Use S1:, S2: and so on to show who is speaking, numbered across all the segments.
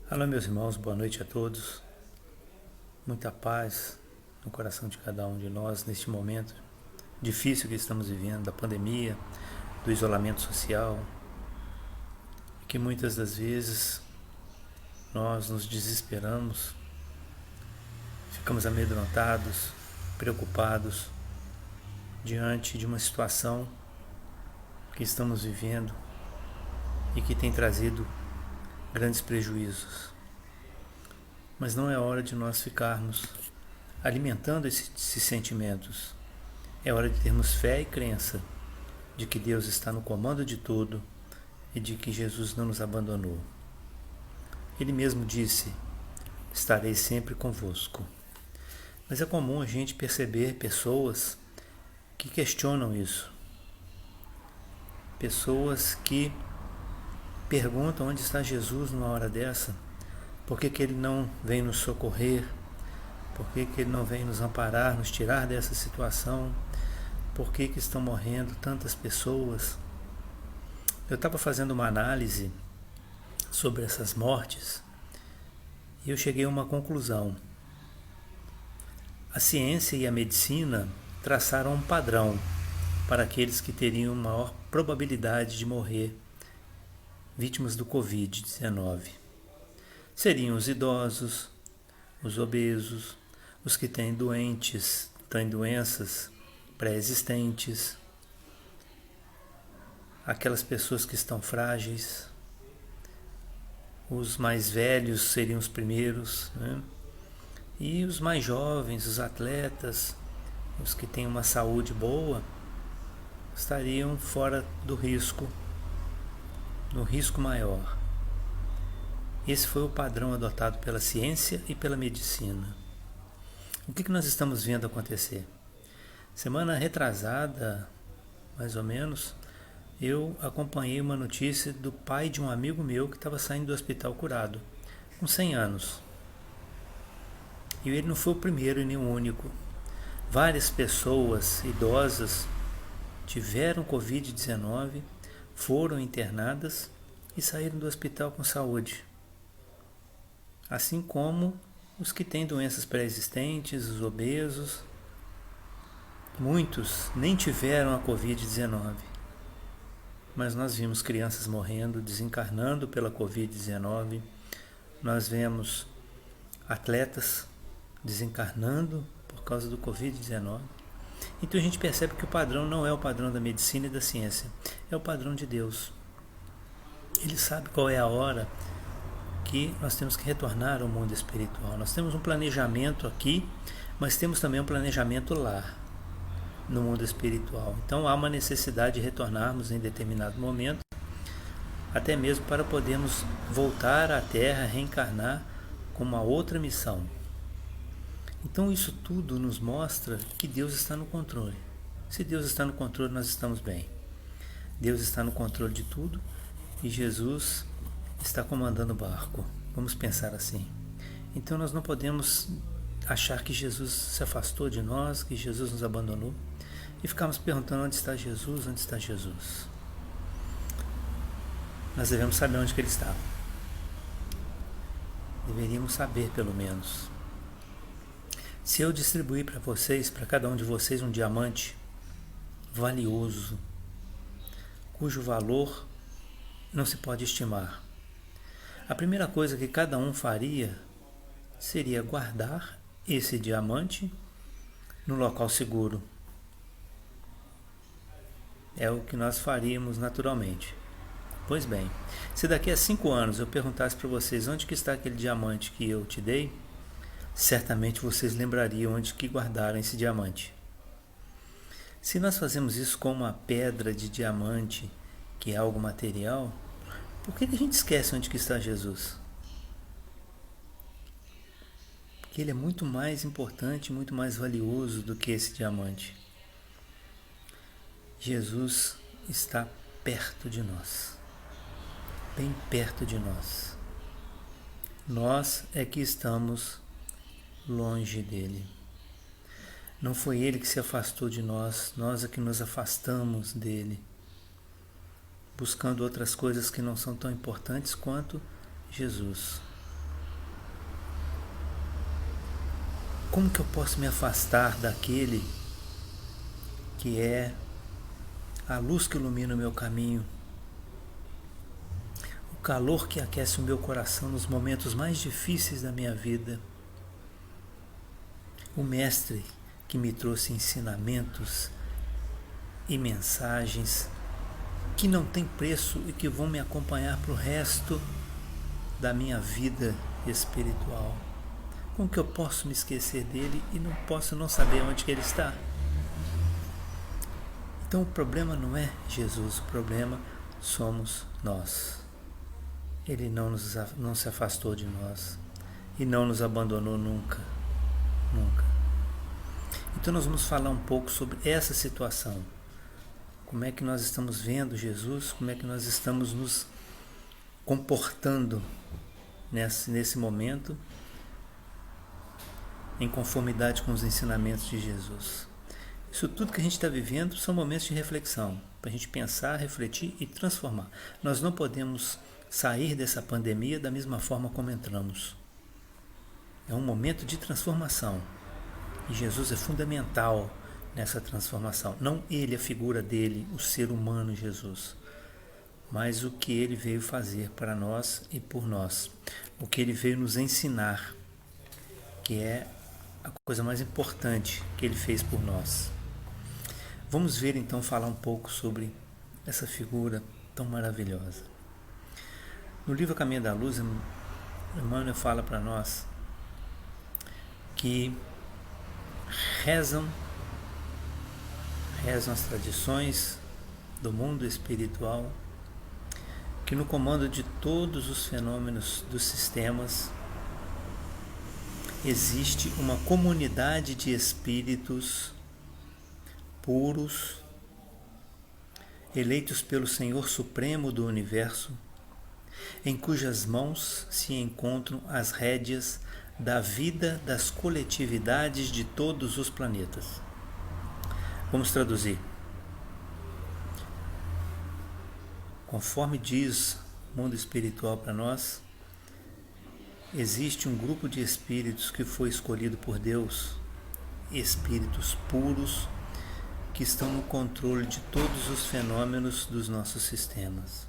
S1: Alô, meus irmãos, boa noite a todos. Muita paz no coração de cada um de nós neste momento difícil que estamos vivendo, da pandemia, do isolamento social, que muitas das vezes nós nos desesperamos, ficamos amedrontados, preocupados diante de uma situação que estamos vivendo e que tem trazido grandes prejuízos. Mas não é hora de nós ficarmos alimentando esses sentimentos. É hora de termos fé e crença de que Deus está no comando de tudo e de que Jesus não nos abandonou. Ele mesmo disse: estarei sempre convosco. Mas é comum a gente perceber pessoas que questionam isso. Pessoas que perguntam onde está Jesus numa hora dessa. Por que ele não vem nos socorrer? Por que ele não vem nos amparar, nos tirar dessa situação? Por que estão morrendo tantas pessoas? Eu estava fazendo uma análise sobre essas mortes e eu cheguei a uma conclusão. A ciência e a medicina traçaram um padrão para aqueles que teriam maior probabilidade de morrer vítimas do Covid-19. Seriam os idosos, os obesos, os que têm doenças pré-existentes, aquelas pessoas que estão frágeis, os mais velhos seriam os primeiros, né? E os mais jovens, os atletas, os que têm uma saúde boa, estariam fora do risco, no risco maior. Esse foi o padrão adotado pela ciência e pela medicina. O que nós estamos vendo acontecer? Semana retrasada, mais ou menos, eu acompanhei uma notícia do pai de um amigo meu que estava saindo do hospital curado, com 100 anos. E ele não foi o primeiro e nem o único. Várias pessoas idosas tiveram Covid-19, foram internadas e saíram do hospital com saúde. Assim como os que têm doenças pré-existentes, os obesos. Muitos nem tiveram a Covid-19, mas nós vimos crianças morrendo, desencarnando pela Covid-19, nós vemos atletas desencarnando por causa do Covid-19. Então a gente percebe que o padrão não é o padrão da medicina e da ciência, é o padrão de Deus. Ele sabe qual é a hora que nós temos que retornar ao mundo espiritual. Nós temos um planejamento aqui, mas temos também um planejamento lá, no mundo espiritual. Então há uma necessidade de retornarmos em determinado momento, até mesmo para podermos voltar à Terra, reencarnar com uma outra missão. Então isso tudo nos mostra que Deus está no controle. Se Deus está no controle, nós estamos bem. Deus está no controle de tudo e Jesus está comandando o barco. Vamos pensar assim. Então nós não podemos achar que Jesus se afastou de nós, que Jesus nos abandonou e ficarmos perguntando onde está Jesus, onde está Jesus. Nós devemos saber onde que ele está. Deveríamos saber, pelo menos. Se eu distribuir para vocês, para cada um de vocês, um diamante valioso, cujo valor não se pode estimar, a primeira coisa que cada um faria seria guardar esse diamante no local seguro. É o que nós faríamos naturalmente. Pois bem, se daqui a 5 anos eu perguntasse para vocês onde que está aquele diamante que eu te dei, certamente vocês lembrariam onde que guardaram esse diamante. Se nós fazemos isso com uma pedra de diamante, que é algo material, por que a gente esquece onde que está Jesus? Porque ele é muito mais importante, muito mais valioso do que esse diamante. Jesus está perto de nós, bem perto de nós. Nós é que estamos longe dele. Não foi ele que se afastou de nós, nós é que nos afastamos dele, buscando outras coisas que não são tão importantes quanto Jesus. Como que eu posso me afastar daquele que é a luz que ilumina o meu caminho, o calor que aquece o meu coração nos momentos mais difíceis da minha vida, o mestre que me trouxe ensinamentos e mensagens que não têm preço e que vão me acompanhar para o resto da minha vida espiritual. Como que eu posso me esquecer dele e não posso não saber onde que ele está? Então o problema não é Jesus, o problema somos nós. Ele não se afastou de nós e não nos abandonou nunca, nunca. Então nós vamos falar um pouco sobre essa situação. Como é que nós estamos vendo Jesus, como é que nós estamos nos comportando nesse momento em conformidade com os ensinamentos de Jesus. Isso tudo que a gente está vivendo são momentos de reflexão, para a gente pensar, refletir e transformar. Nós não podemos sair dessa pandemia da mesma forma como entramos. É um momento de transformação. E Jesus é fundamental nessa transformação. Não ele, a figura dele, o ser humano Jesus, mas o que ele veio fazer para nós e por nós. O que ele veio nos ensinar, que é a coisa mais importante que ele fez por nós. Vamos ver então, falar um pouco sobre essa figura tão maravilhosa. No livro Caminho da Luz, Emmanuel fala para nós que rezam as tradições do mundo espiritual, que no comando de todos os fenômenos dos sistemas existe uma comunidade de espíritos puros, eleitos pelo Senhor Supremo do Universo, em cujas mãos se encontram as rédeas da vida das coletividades de todos os planetas. Vamos traduzir. Conforme diz o mundo espiritual para nós, existe um grupo de espíritos que foi escolhido por Deus, espíritos puros, que estão no controle de todos os fenômenos dos nossos sistemas.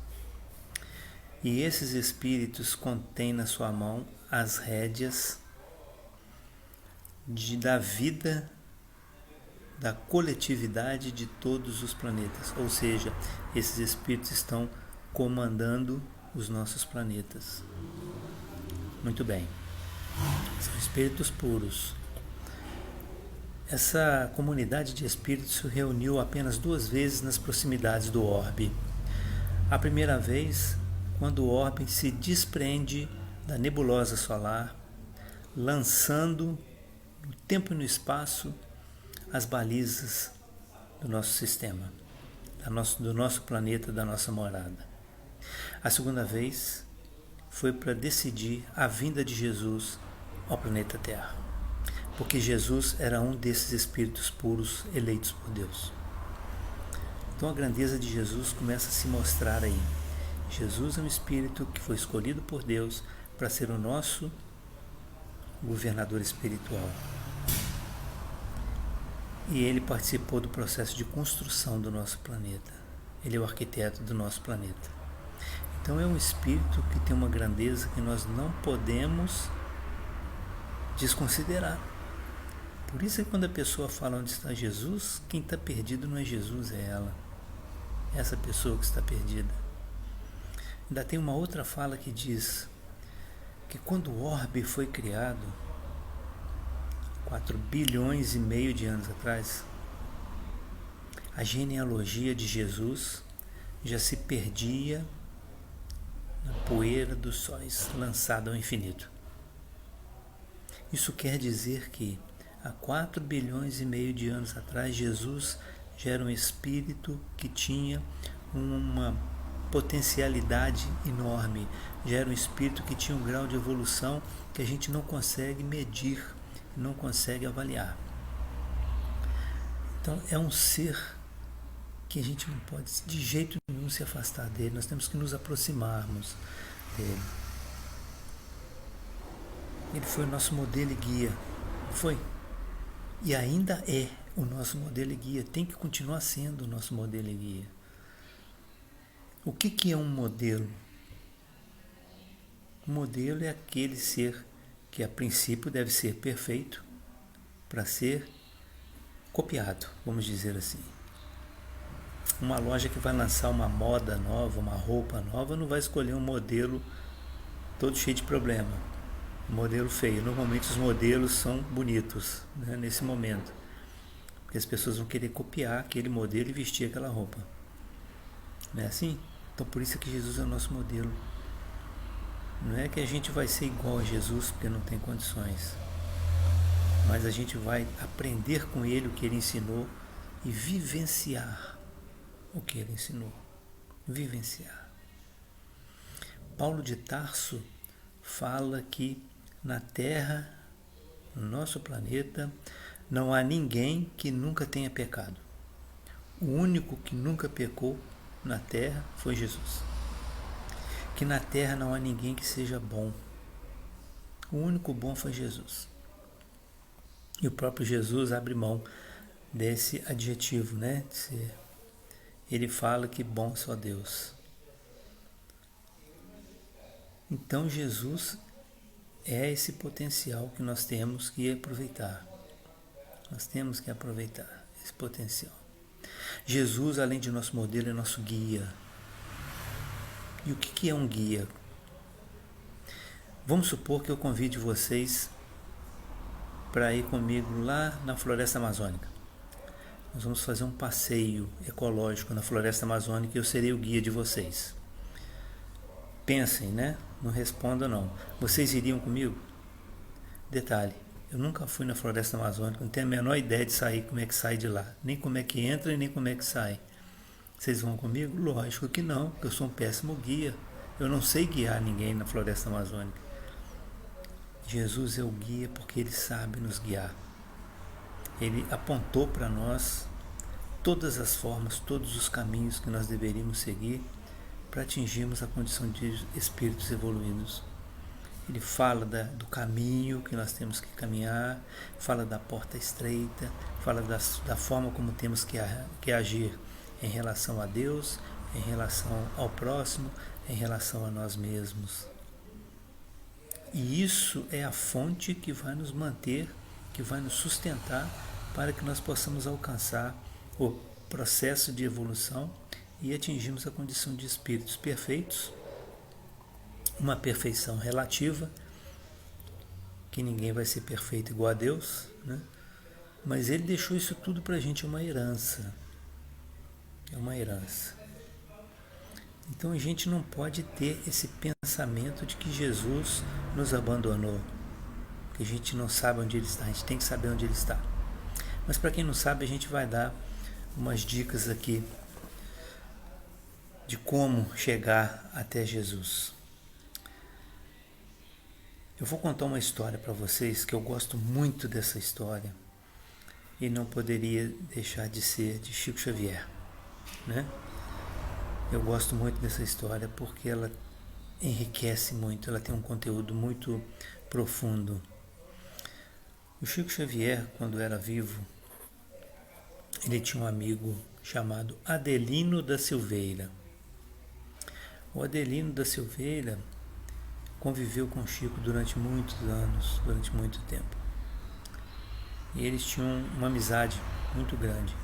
S1: E esses espíritos contêm na sua mão as rédeas da vida da coletividade de todos os planetas. Ou seja, esses espíritos estão comandando os nossos planetas. Muito bem. São espíritos puros. Essa comunidade de espíritos se reuniu apenas 2 vezes nas proximidades do orbe. A primeira vez, quando o orbe se desprende da nebulosa solar, lançando no tempo e no espaço as balizas do nosso sistema, do nosso planeta, da nossa morada. A segunda vez foi para decidir a vinda de Jesus ao planeta Terra, porque Jesus era um desses espíritos puros eleitos por Deus. Então a grandeza de Jesus começa a se mostrar aí. Jesus é um espírito que foi escolhido por Deus para ser o nosso governador espiritual. E ele participou do processo de construção do nosso planeta. Ele é o arquiteto do nosso planeta. Então é um espírito que tem uma grandeza que nós não podemos desconsiderar. Por isso é que quando a pessoa fala onde está Jesus, quem está perdido não é Jesus, é ela. Essa pessoa que está perdida. Ainda tem uma outra fala que diz que quando o orbe foi criado, 4 bilhões e meio de anos atrás, a genealogia de Jesus já se perdia na poeira dos sóis lançada ao infinito. Isso quer dizer que há 4 bilhões e meio de anos atrás, Jesus já era um espírito que tinha uma potencialidade enorme, já era um espírito que tinha um grau de evolução que a gente não consegue medir, não consegue avaliar. Então é um ser que a gente não pode de jeito nenhum se afastar dele, nós temos que nos aproximarmos dele. Ele foi o nosso modelo e guia, foi. e ainda é o nosso modelo e guia, tem que continuar sendo o nosso modelo e guia. O que é um modelo? O modelo é aquele ser que a princípio deve ser perfeito para ser copiado, vamos dizer assim. Uma loja que vai lançar uma moda nova, uma roupa nova, não vai escolher um modelo todo cheio de problema, um modelo feio. Normalmente os modelos são bonitos, né, nesse momento, porque as pessoas vão querer copiar aquele modelo e vestir aquela roupa. Não é assim? Então por isso que Jesus é o nosso modelo. Não é que a gente vai ser igual a Jesus porque não tem condições, mas a gente vai aprender com ele o que ele ensinou e vivenciar o que ele ensinou. Vivenciar. Paulo de Tarso fala que na Terra, no nosso planeta, não há ninguém que nunca tenha pecado. O único que nunca pecou na Terra foi Jesus. Que na Terra não há ninguém que seja bom. O único bom foi Jesus. E o próprio Jesus abre mão desse adjetivo, né? Ele fala que bom só Deus. Então Jesus é esse potencial que nós temos que aproveitar. Nós temos que aproveitar esse potencial. Jesus, além de nosso modelo, é nosso guia. E o que é um guia? Vamos supor que eu convide vocês para ir comigo lá na Floresta Amazônica. Nós vamos fazer um passeio ecológico na Floresta Amazônica e eu serei o guia de vocês. Pensem, né? Não respondam não. Vocês iriam comigo? Detalhe, eu nunca fui na Floresta Amazônica, não tenho a menor ideia de sair, como é que sai de lá. Nem como é que entra e nem como é que sai. Vocês vão comigo? Lógico que não, porque eu sou um péssimo guia. Eu não sei guiar ninguém na Floresta Amazônica. Jesus é o guia porque ele sabe nos guiar. Ele apontou para nós todas as formas, todos os caminhos que nós deveríamos seguir para atingirmos a condição de espíritos evoluídos. Ele fala do caminho que nós temos que caminhar, fala da porta estreita, fala da forma como temos que agir em relação a Deus, em relação ao próximo, em relação a nós mesmos. E isso é a fonte que vai nos manter, que vai nos sustentar para que nós possamos alcançar o processo de evolução e atingirmos a condição de espíritos perfeitos, uma perfeição relativa, que ninguém vai ser perfeito igual a Deus, né? Mas ele deixou isso tudo para a gente, uma herança. É uma herança. Então a gente não pode ter esse pensamento de que Jesus nos abandonou, que a gente não sabe onde ele está, a gente tem que saber onde ele está. Mas para quem não sabe, a gente vai dar umas dicas aqui de como chegar até Jesus. Eu vou contar uma história para vocês que eu gosto muito dessa história e não poderia deixar de ser de Chico Xavier, né? Eu gosto muito dessa história porque ela enriquece muito, ela tem um conteúdo muito profundo. O Chico Xavier, quando era vivo, ele tinha um amigo chamado Adelino da Silveira. O Adelino da Silveira conviveu com o Chico durante muitos anos, durante muito tempo. E eles tinham uma amizade muito grande.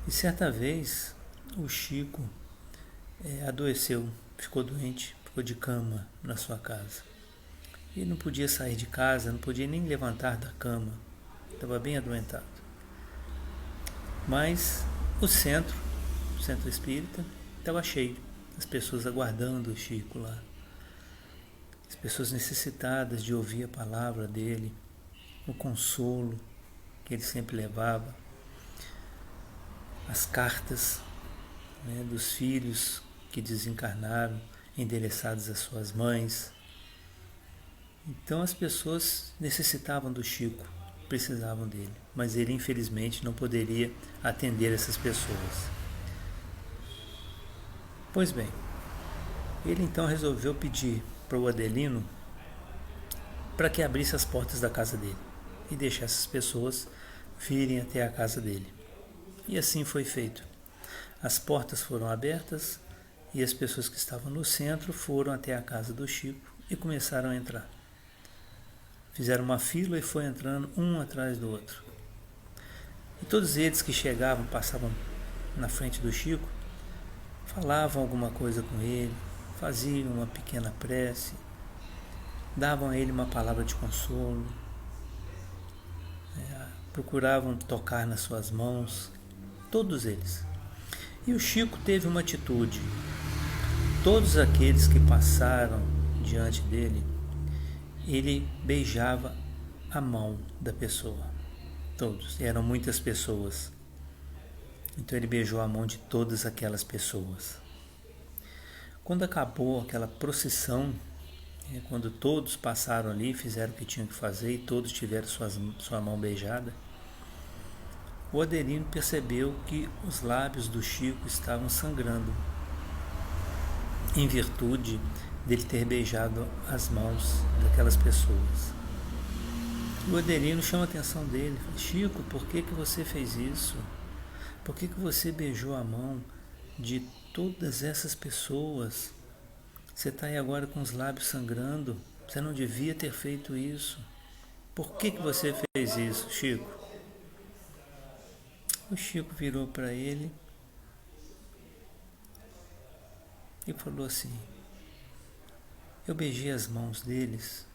S1: E certa vez o Chico adoeceu, ficou doente, ficou de cama na sua casa. Ele não podia sair de casa, não podia nem levantar da cama, estava bem adoentado. Mas o centro espírita, estava cheio, as pessoas aguardando o Chico lá. As pessoas necessitadas de ouvir a palavra dele, o consolo que ele sempre levava, as cartas, né, dos filhos que desencarnaram, endereçados às suas mães. Então as pessoas necessitavam do Chico, precisavam dele, mas ele infelizmente não poderia atender essas pessoas. Pois bem, ele então resolveu pedir para o Adelino para que abrisse as portas da casa dele e deixasse as pessoas virem até a casa dele. E assim foi feito. As portas foram abertas e as pessoas que estavam no centro foram até a casa do Chico e começaram a entrar. Fizeram uma fila e foi entrando um atrás do outro. E todos eles que chegavam, passavam na frente do Chico, falavam alguma coisa com ele, faziam uma pequena prece, davam a ele uma palavra de consolo, procuravam tocar nas suas mãos, todos eles. E o Chico teve uma atitude. Todos aqueles que passaram diante dele, ele beijava a mão da pessoa. Todos, eram muitas pessoas. Então ele beijou a mão de todas aquelas pessoas. Quando acabou aquela procissão, quando todos passaram ali, fizeram o que tinham que fazer e todos tiveram sua mão beijada, o Adelino percebeu que os lábios do Chico estavam sangrando, em virtude dele ter beijado as mãos daquelas pessoas. O Adelino chama a atenção dele, fala: Chico, por que você fez isso? Por que você beijou a mão de todas essas pessoas? Você está aí agora com os lábios sangrando, você não devia ter feito isso. Por que você fez isso, Chico? O Chico virou para ele e falou assim: eu beijei as mãos deles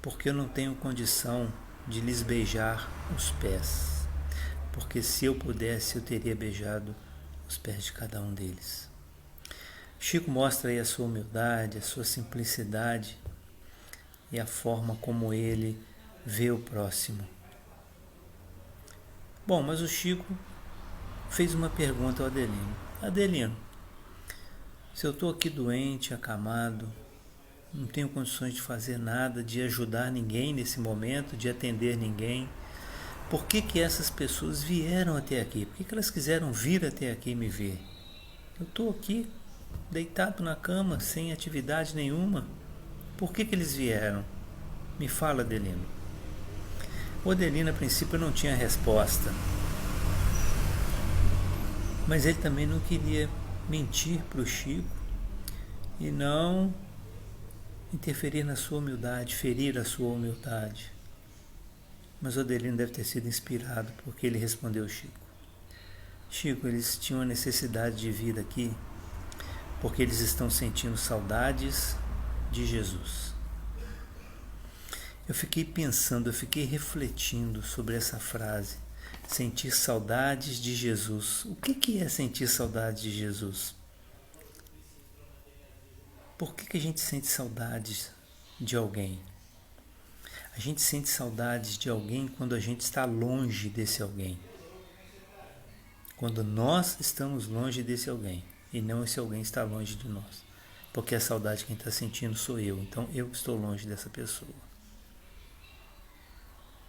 S1: porque eu não tenho condição de lhes beijar os pés, porque se eu pudesse eu teria beijado os pés de cada um deles. Chico mostra aí a sua humildade, a sua simplicidade e a forma como ele vê o próximo. Bom, mas o Chico fez uma pergunta ao Adelino: Adelino, se eu estou aqui doente, acamado, não tenho condições de fazer nada, de ajudar ninguém nesse momento, de atender ninguém, por que essas pessoas vieram até aqui? Por que elas quiseram vir até aqui me ver? Eu estou aqui, deitado na cama, sem atividade nenhuma. Por que eles vieram? Me fala, Adelino. O Adelino, a princípio, não tinha resposta. Mas ele também não queria mentir para o Chico e não interferir na sua humildade, ferir a sua humildade. Mas o Adelino deve ter sido inspirado, porque ele respondeu ao Chico: Chico, eles tinham a necessidade de vir aqui porque eles estão sentindo saudades de Jesus. Eu fiquei pensando, eu fiquei refletindo sobre essa frase, sentir saudades de Jesus. O que é sentir saudade de Jesus? Por que a gente sente saudades de alguém? A gente sente saudades de alguém quando a gente está longe desse alguém. Quando nós estamos longe desse alguém e não esse alguém está longe de nós. Porque a saudade quem está sentindo sou eu, então eu estou longe dessa pessoa.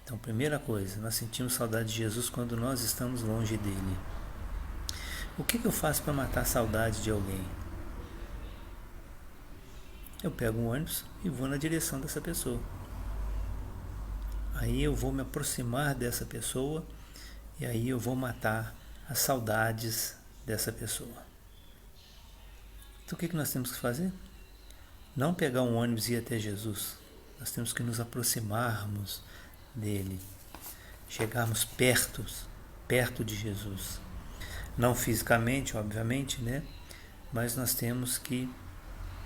S1: Então, primeira coisa, nós sentimos saudade de Jesus quando nós estamos longe dele. O que eu faço para matar a saudade de alguém? Eu pego um ônibus e vou na direção dessa pessoa. Aí eu vou me aproximar dessa pessoa e aí eu vou matar as saudades dessa pessoa. Então o que nós temos que fazer? Não pegar um ônibus e ir até Jesus. Nós temos que nos aproximarmos dele, chegarmos perto de Jesus. Não fisicamente, obviamente, né? Mas nós temos que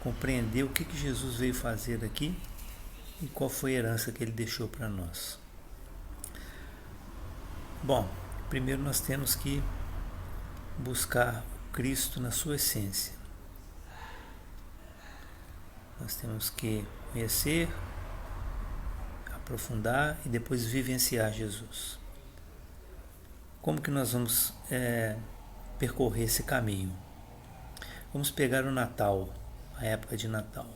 S1: compreender o que Jesus veio fazer aqui e qual foi a herança que ele deixou para nós. Bom, primeiro nós temos que buscar o Cristo na sua essência. Nós temos que conhecer, aprofundar e depois vivenciar Jesus. Como que nós vamos percorrer esse caminho? Vamos pegar o Natal, a época de Natal.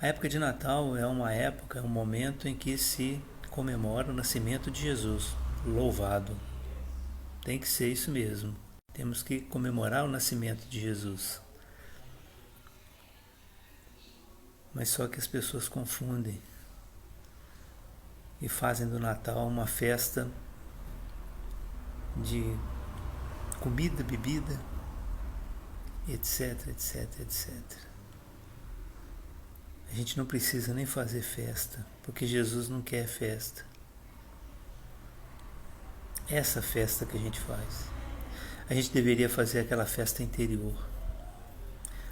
S1: A época de Natal é uma época, é um momento em que se comemora o nascimento de Jesus. Louvado. Tem que ser isso mesmo. Temos que comemorar o nascimento de Jesus. Mas só que as pessoas confundem e fazem do Natal uma festa de comida, bebida, etc, etc, etc. A gente não precisa nem fazer festa, porque Jesus não quer festa. Essa festa que a gente faz, a gente deveria fazer aquela festa interior,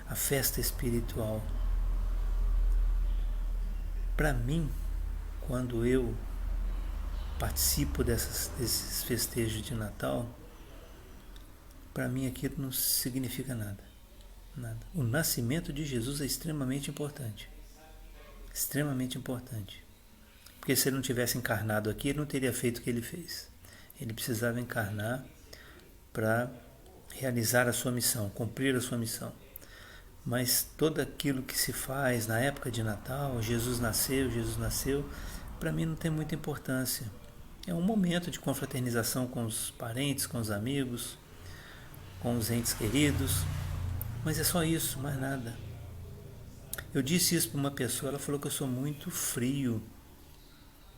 S1: a festa espiritual. Para mim, quando eu participo desses festejos de Natal, para mim aquilo não significa nada. Nada. O nascimento de Jesus é extremamente importante. Extremamente importante. Porque se ele não tivesse encarnado aqui, ele não teria feito o que ele fez. Ele precisava encarnar para realizar a sua missão, cumprir a sua missão. Mas todo aquilo que se faz na época de Natal, Jesus nasceu, para mim não tem muita importância. É um momento de confraternização com os parentes, com os amigos, com os entes queridos, mas é só isso, mais nada. Eu disse isso para uma pessoa, ela falou que eu sou muito frio,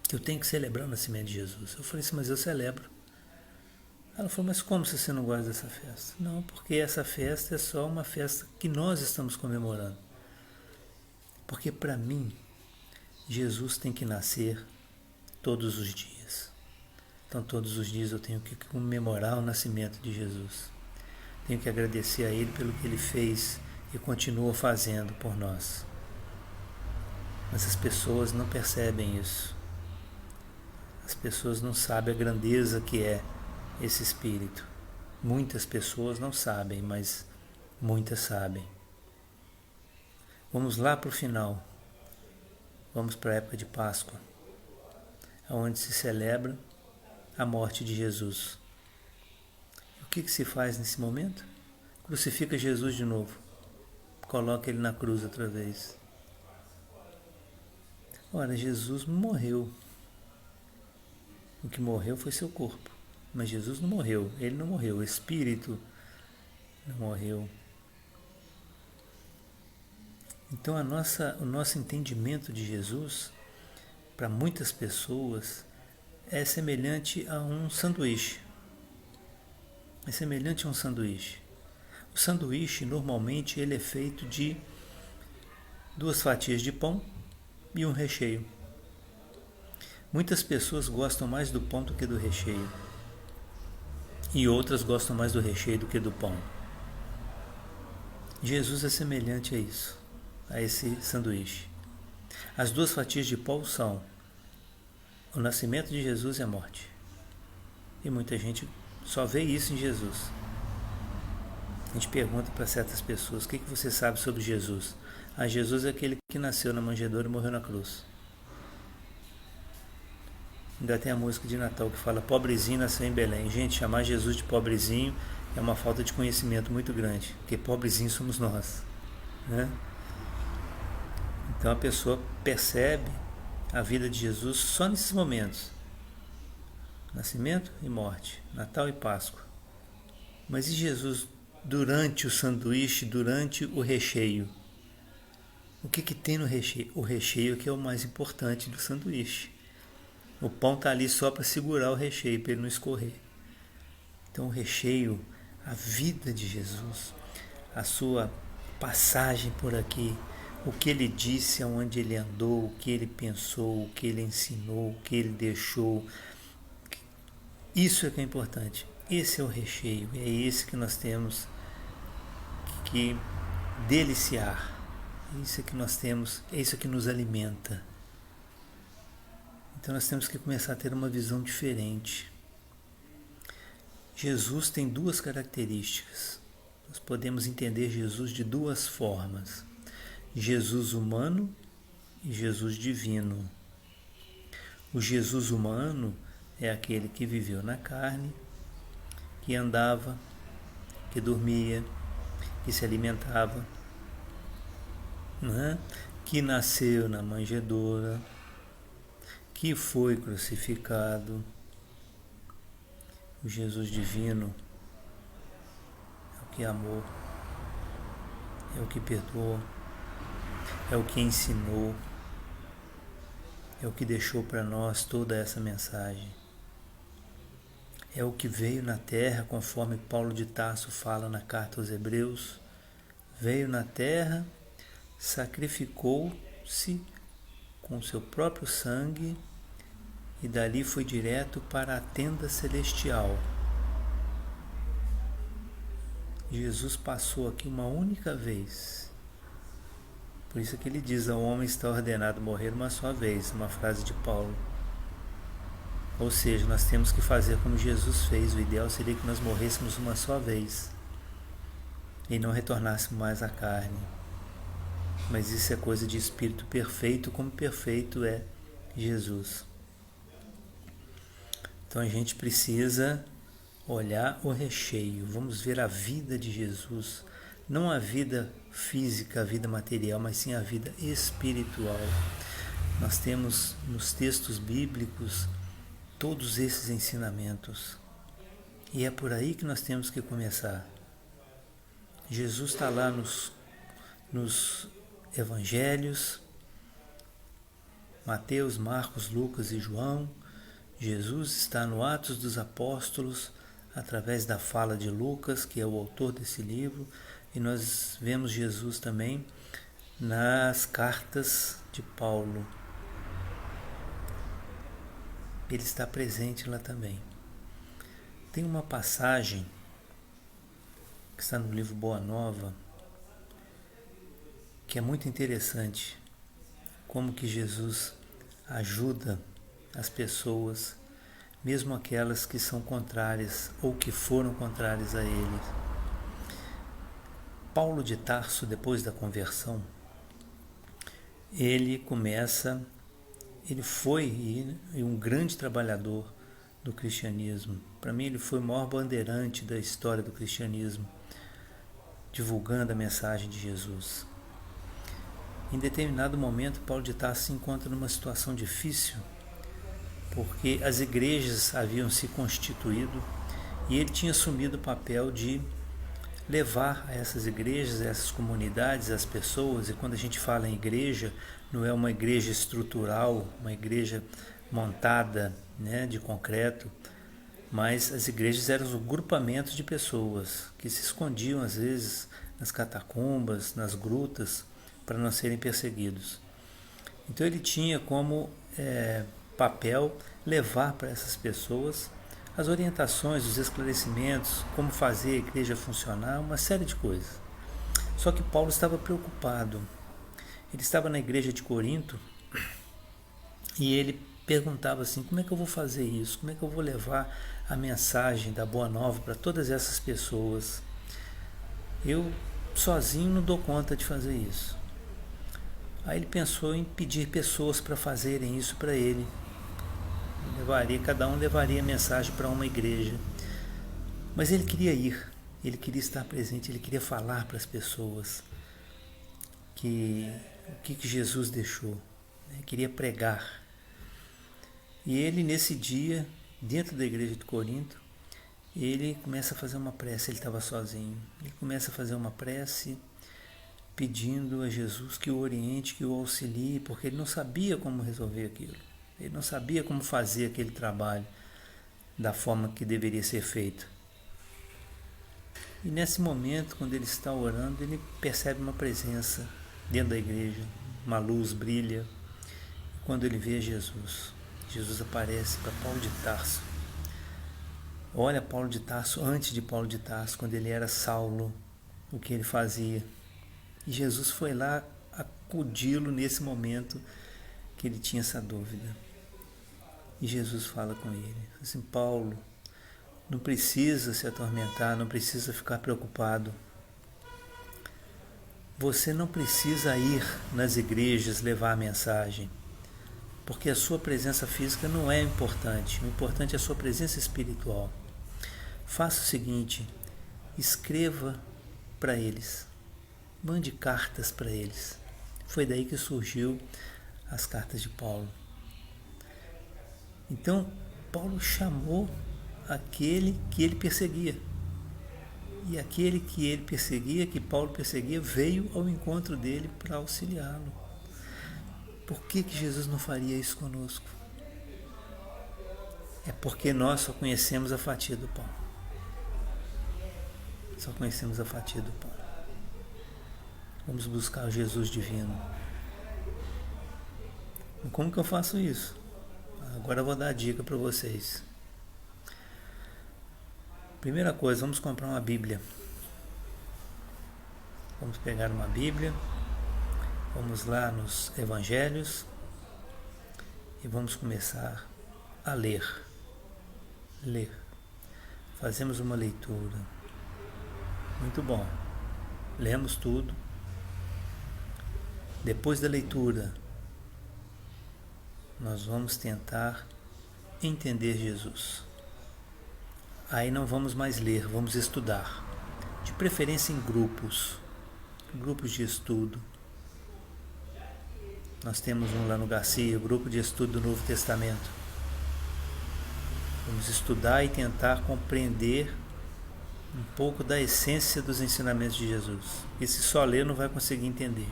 S1: que eu tenho que celebrar o nascimento de Jesus. Eu falei assim, mas eu celebro. Ela falou, mas como se você não gosta dessa festa? Não, porque essa festa é só uma festa que nós estamos comemorando. Porque para mim, Jesus tem que nascer todos os dias. Então todos os dias eu tenho que comemorar o nascimento de Jesus. Tenho que agradecer a Ele pelo que Ele fez e continua fazendo por nós. Mas as pessoas não percebem isso. As pessoas não sabem a grandeza que é esse Espírito. Muitas pessoas não sabem, mas muitas sabem. Vamos lá para o final. Vamos para a época de Páscoa, onde se celebra a morte de Jesus. O que se faz nesse momento? Crucifica Jesus de novo. Coloca ele na cruz outra vez. Ora, Jesus morreu. O que morreu foi seu corpo. Mas Jesus não morreu. Ele não morreu. O Espírito não morreu. Então o nosso entendimento de Jesus, para muitas pessoas, é semelhante a um sanduíche. É semelhante a um sanduíche. O sanduíche, normalmente, ele é feito de 2 fatias de pão e um recheio. Muitas pessoas gostam mais do pão do que do recheio. E outras gostam mais do recheio do que do pão. Jesus é semelhante a isso, a esse sanduíche. As 2 fatias de pão são o nascimento de Jesus e a morte. E muita gente só vê isso em Jesus. A gente pergunta para certas pessoas, o que você sabe sobre Jesus? Jesus é aquele que nasceu na manjedoura e morreu na cruz. Ainda tem a música de Natal que fala, pobrezinho nasceu em Belém. Gente, chamar Jesus de pobrezinho é uma falta de conhecimento muito grande, porque pobrezinhos somos nós, né? Então a pessoa percebe a vida de Jesus só nesses momentos. Nascimento e morte, Natal e Páscoa. Mas e Jesus durante o sanduíche, durante o recheio? O que tem no recheio? O recheio que é o mais importante do sanduíche. O pão está ali só para segurar o recheio, para ele não escorrer. Então o recheio, a vida de Jesus, a sua passagem por aqui, o que ele disse, aonde ele andou, o que ele pensou, o que ele ensinou, o que ele deixou. Isso é que é importante. Esse é o recheio, é esse que nós temos que deliciar. Isso é que nós temos, é isso que nos alimenta. Então nós temos que começar a ter uma visão diferente. Jesus tem 2 características. Nós podemos entender Jesus de 2 formas. Jesus humano e Jesus divino. O Jesus humano é aquele que viveu na carne, que andava, que dormia, que se alimentava, né? Que nasceu na manjedoura, que foi crucificado. O Jesus divino é o que amou, é o que perdoou, é o que ensinou, é o que deixou para nós toda essa mensagem. é o que veio na terra, conforme Paulo de Tarso fala na carta aos Hebreus. Veio na terra, sacrificou-se com seu próprio sangue e dali foi direto para a tenda celestial. Jesus passou aqui uma única vez. Por isso que ele diz: ao homem está ordenado morrer uma só vez, uma frase de Paulo. Ou seja, nós temos que fazer como Jesus fez. O ideal seria que nós morrêssemos uma só vez e não retornássemos mais à carne. Mas isso é coisa de espírito perfeito, como perfeito é Jesus. Então a gente precisa olhar o recheio. Vamos ver a vida de Jesus. Não a vida física, a vida material, mas sim a vida espiritual. Nós temos nos textos bíblicos todos esses ensinamentos. E é por aí que nós temos que começar. Jesus está lá nos evangelhos, Mateus, Marcos, Lucas e João. Jesus está no Atos dos Apóstolos, através da fala de Lucas, que é o autor desse livro, e nós vemos Jesus também nas cartas de Paulo. Ele está presente lá também. Tem uma passagem que está no livro Boa Nova, que é muito interessante, como que Jesus ajuda as pessoas, mesmo aquelas que são contrárias ou que foram contrárias a ele. Paulo de Tarso, depois da conversão, ele foi um grande trabalhador do cristianismo. Para mim, ele foi o maior bandeirante da história do cristianismo, divulgando a mensagem de Jesus. Em determinado momento, Paulo de Tarso se encontra numa situação difícil, porque as igrejas haviam se constituído e ele tinha assumido o papel de levar a essas igrejas, a essas comunidades, as pessoas. E quando a gente fala em igreja, não é uma igreja estrutural, uma igreja montada, de concreto, mas as igrejas eram os grupamentos de pessoas que se escondiam às vezes nas catacumbas, nas grutas, para não serem perseguidos. Então ele tinha como papel levar para essas pessoas as orientações, os esclarecimentos, como fazer a igreja funcionar, uma série de coisas. Só que Paulo estava preocupado. Ele estava na igreja de Corinto e ele perguntava assim: como é que eu vou fazer isso? Como é que eu vou levar a mensagem da Boa Nova para todas essas pessoas? Eu sozinho não dou conta de fazer isso. Aí ele pensou em pedir pessoas para fazerem isso para ele. Cada um levaria a mensagem para uma igreja. Mas ele queria ir, ele queria estar presente, ele queria falar para as pessoas o que Jesus deixou. Ele queria pregar. E ele, nesse dia, dentro da igreja de Corinto, ele começa a fazer uma prece. Ele estava sozinho. Ele começa a fazer uma prece pedindo a Jesus que o oriente, que o auxilie, porque ele não sabia como resolver aquilo. Ele não sabia como fazer aquele trabalho da forma que deveria ser feito. E nesse momento, quando ele está orando, ele percebe uma presença dentro da igreja, uma luz brilha. Quando ele vê Jesus, Jesus aparece para Paulo de Tarso. Olha Paulo de Tarso antes de Paulo de Tarso, quando ele era Saulo, o que ele fazia. E Jesus foi lá acudi-lo nesse momento que ele tinha essa dúvida. E Jesus fala com ele, assim: Paulo, não precisa se atormentar, não precisa ficar preocupado. Você não precisa ir nas igrejas levar a mensagem, porque a sua presença física não é importante. O importante é a sua presença espiritual. Faça o seguinte: escreva para eles, mande cartas para eles. Foi daí que surgiu as cartas de Paulo. Então, Paulo chamou aquele que ele perseguia. E aquele que ele perseguia, que Paulo perseguia, veio ao encontro dele para auxiliá-lo. Por que Jesus não faria isso conosco? É porque nós só conhecemos a fatia do pão. Só conhecemos a fatia do pão. Vamos buscar o Jesus divino. E como que eu faço isso? Agora eu vou dar a dica para vocês. Primeira coisa, vamos comprar uma Bíblia. Vamos pegar uma Bíblia, vamos lá nos Evangelhos e vamos começar a ler. Ler. Fazemos uma leitura. Muito bom. Lemos tudo. Depois da leitura, nós vamos tentar entender Jesus. Aí não vamos mais ler, vamos estudar. De preferência em grupos de estudo. Nós temos um lá no Garcia, grupo de estudo do Novo Testamento. Vamos estudar e tentar compreender um pouco da essência dos ensinamentos de Jesus. E se só ler não vai conseguir entender.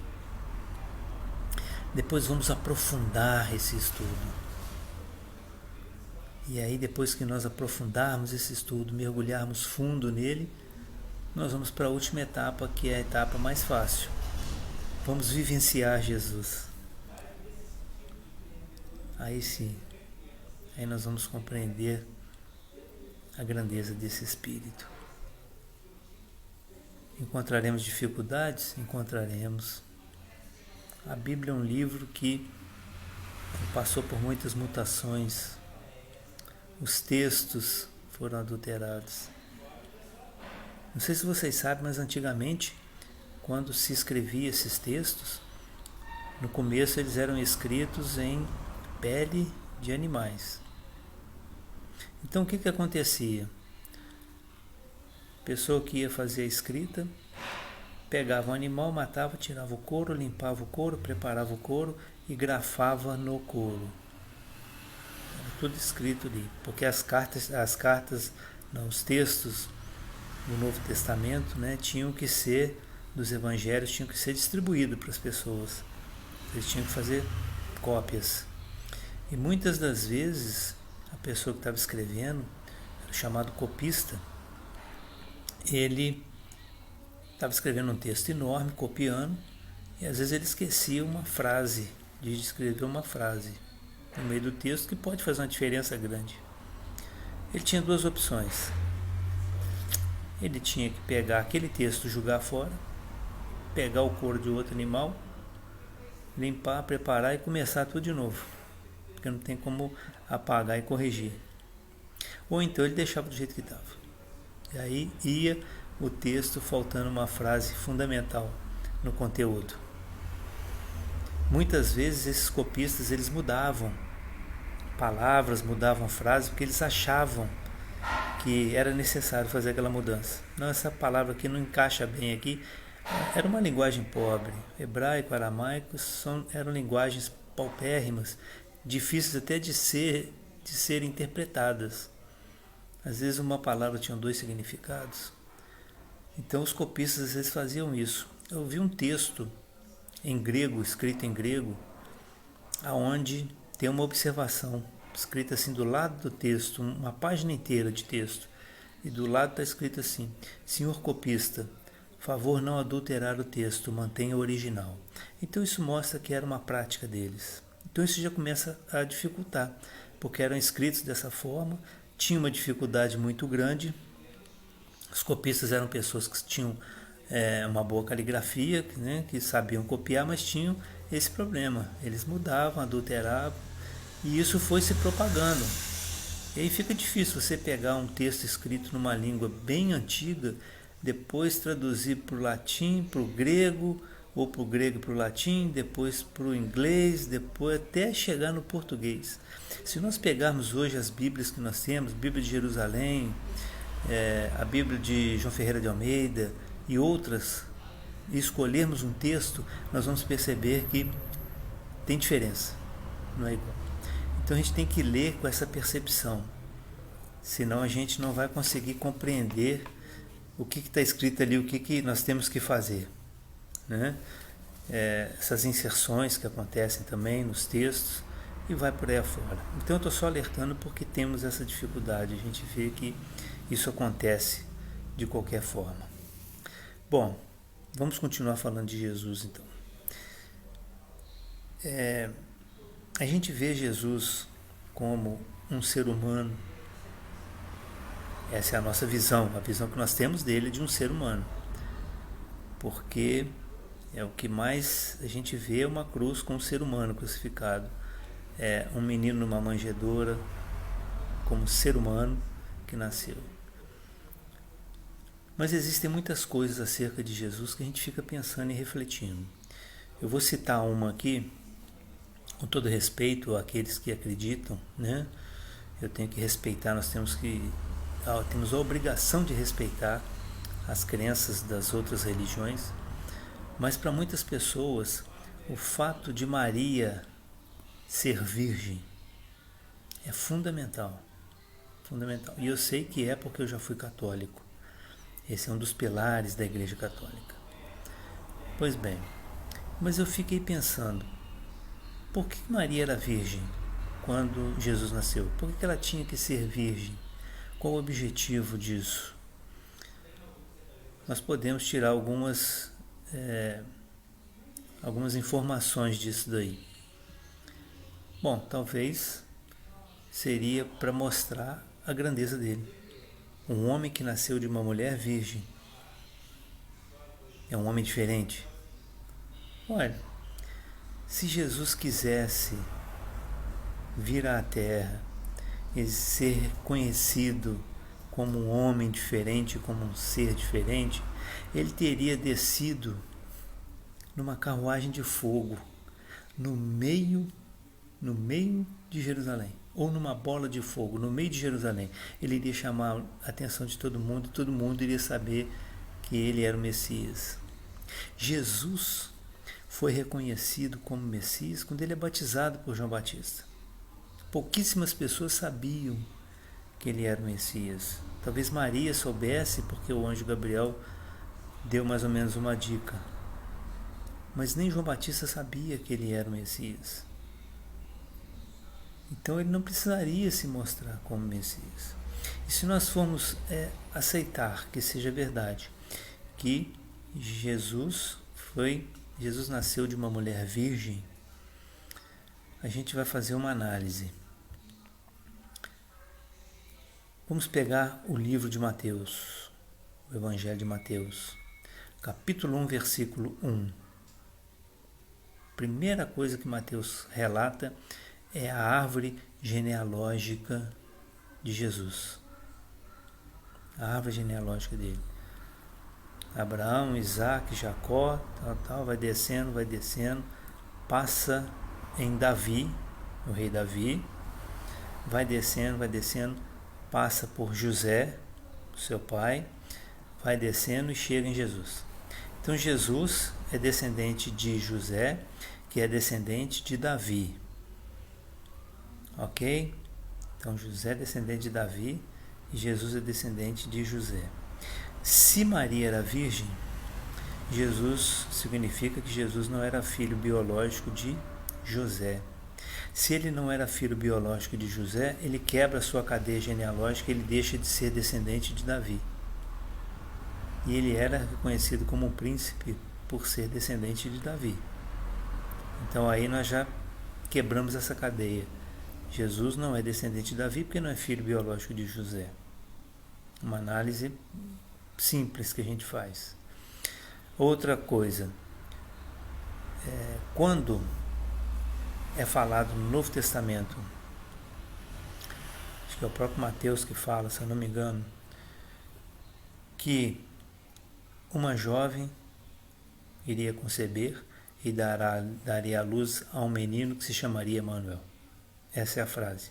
S1: Depois vamos aprofundar esse estudo. E aí depois que nós aprofundarmos esse estudo, mergulharmos fundo nele, nós vamos para a última etapa, que é a etapa mais fácil. Vamos vivenciar Jesus. Aí sim, aí nós vamos compreender a grandeza desse Espírito. Encontraremos dificuldades? Encontraremos. A Bíblia é um livro que passou por muitas mutações. Os textos foram adulterados. Não sei se vocês sabem, mas antigamente, quando se escrevia esses textos, no começo eles eram escritos em pele de animais. Então o que acontecia? A pessoa que ia fazer a escrita, pegava um animal, matava, tirava o couro, limpava o couro, preparava o couro e grafava no couro. Era tudo escrito ali, porque os textos do Novo Testamento, né, tinham que ser, dos evangelhos, tinham que ser distribuídos para as pessoas. Eles tinham que fazer cópias. E muitas das vezes, a pessoa que estava escrevendo, chamado copista, ele estava escrevendo um texto enorme, copiando, e às vezes ele esquecia uma frase, de escrever uma frase no meio do texto que pode fazer uma diferença grande. Ele tinha duas opções. Ele tinha que pegar aquele texto, jogar fora, pegar o couro de outro animal, limpar, preparar e começar tudo de novo, porque não tem como apagar e corrigir. Ou então ele deixava do jeito que estava. E aí ia o texto faltando uma frase fundamental no conteúdo. Muitas vezes esses copistas eles mudavam palavras, mudavam frases, porque eles achavam que era necessário fazer aquela mudança. Não, essa palavra aqui não encaixa bem aqui. Era uma linguagem pobre. Hebraico, aramaico eram linguagens paupérrimas, difíceis até de ser interpretadas. Às vezes uma palavra tinha dois significados. Então os copistas às vezes faziam isso. Eu vi um texto em grego, escrito em grego, aonde tem uma observação escrita assim do lado do texto, uma página inteira de texto, e do lado está escrito assim: senhor copista, favor não adulterar o texto, mantenha o original. Então isso mostra que era uma prática deles. Então isso já começa a dificultar, porque eram escritos dessa forma, tinha uma dificuldade muito grande. Os copistas eram pessoas que tinham uma boa caligrafia, né, que sabiam copiar, mas tinham esse problema. Eles mudavam, adulteravam, e isso foi se propagando. E aí fica difícil você pegar um texto escrito numa língua bem antiga, depois traduzir para o latim, para o grego, ou para o grego para o latim, depois para o inglês, depois até chegar no português. Se nós pegarmos hoje as Bíblias que nós temos, Bíblia de Jerusalém, a Bíblia de João Ferreira de Almeida e outras, e escolhermos um texto, nós vamos perceber que tem diferença, não é igual. Então a gente tem que ler com essa percepção, senão a gente não vai conseguir compreender o que está escrito ali, o que nós temos que fazer, né? Essas inserções que acontecem também nos textos, e vai por aí afora. Então eu estou só alertando porque temos essa dificuldade, a gente vê que isso acontece de qualquer forma. Bom, vamos continuar falando de Jesus então. A gente vê Jesus como um ser humano. Essa é a nossa visão, a visão que nós temos dele de um ser humano. Porque é o que mais a gente vê é uma cruz com um ser humano crucificado. É um menino numa manjedoura, como ser humano que nasceu. Mas existem muitas coisas acerca de Jesus que a gente fica pensando e refletindo. Eu vou citar uma aqui, com todo respeito àqueles que acreditam, né? Eu tenho que respeitar, nós temos a obrigação de respeitar as crenças das outras religiões, mas para muitas pessoas o fato de Maria ser virgem é fundamental, fundamental. E eu sei que é porque eu já fui católico. Esse é um dos pilares da Igreja Católica. Pois bem, mas eu fiquei pensando, por que Maria era virgem quando Jesus nasceu? Por que ela tinha que ser virgem? Qual o objetivo disso? Nós podemos tirar algumas informações disso daí. Bom, talvez seria para mostrar a grandeza dele. Um homem que nasceu de uma mulher virgem é um homem diferente. Olha, se Jesus quisesse vir à Terra e ser conhecido como um homem diferente, como um ser diferente, ele teria descido numa carruagem de fogo no meio de Jerusalém, ou numa bola de fogo no meio de Jerusalém. Ele iria chamar a atenção de todo mundo e todo mundo iria saber que ele era o Messias. Jesus foi reconhecido como Messias quando ele é batizado por João Batista. Pouquíssimas pessoas sabiam que ele era o Messias. Talvez Maria soubesse porque o anjo Gabriel deu mais ou menos uma dica. Mas nem João Batista sabia que ele era o Messias. Então ele não precisaria se mostrar como Messias. E se nós formos aceitar que seja verdade, que Jesus nasceu de uma mulher virgem, a gente vai fazer uma análise. Vamos pegar o livro de Mateus, o Evangelho de Mateus, capítulo 1, versículo 1. Primeira coisa que Mateus relata é a árvore genealógica de Jesus. A árvore genealógica dele. Abraão, Isaac, Jacó, vai descendo, passa em Davi, o rei Davi, vai descendo, passa por José, seu pai, vai descendo e chega em Jesus. Então Jesus é descendente de José, que é descendente de Davi. Ok? Então José é descendente de Davi e Jesus é descendente de José. Se Maria era virgem, Jesus significa que Jesus não era filho biológico de José. Se ele não era filho biológico de José, ele quebra a sua cadeia genealógica, ele deixa de ser descendente de Davi. E ele era reconhecido como um príncipe por ser descendente de Davi. Então aí nós já quebramos essa cadeia. Jesus não é descendente de Davi porque não é filho biológico de José. Uma análise simples que a gente faz. Outra coisa, quando é falado no Novo Testamento, acho que é o próprio Mateus que fala, se eu não me engano, que uma jovem iria conceber e daria à luz a um menino que se chamaria Emanuel. Essa é a frase.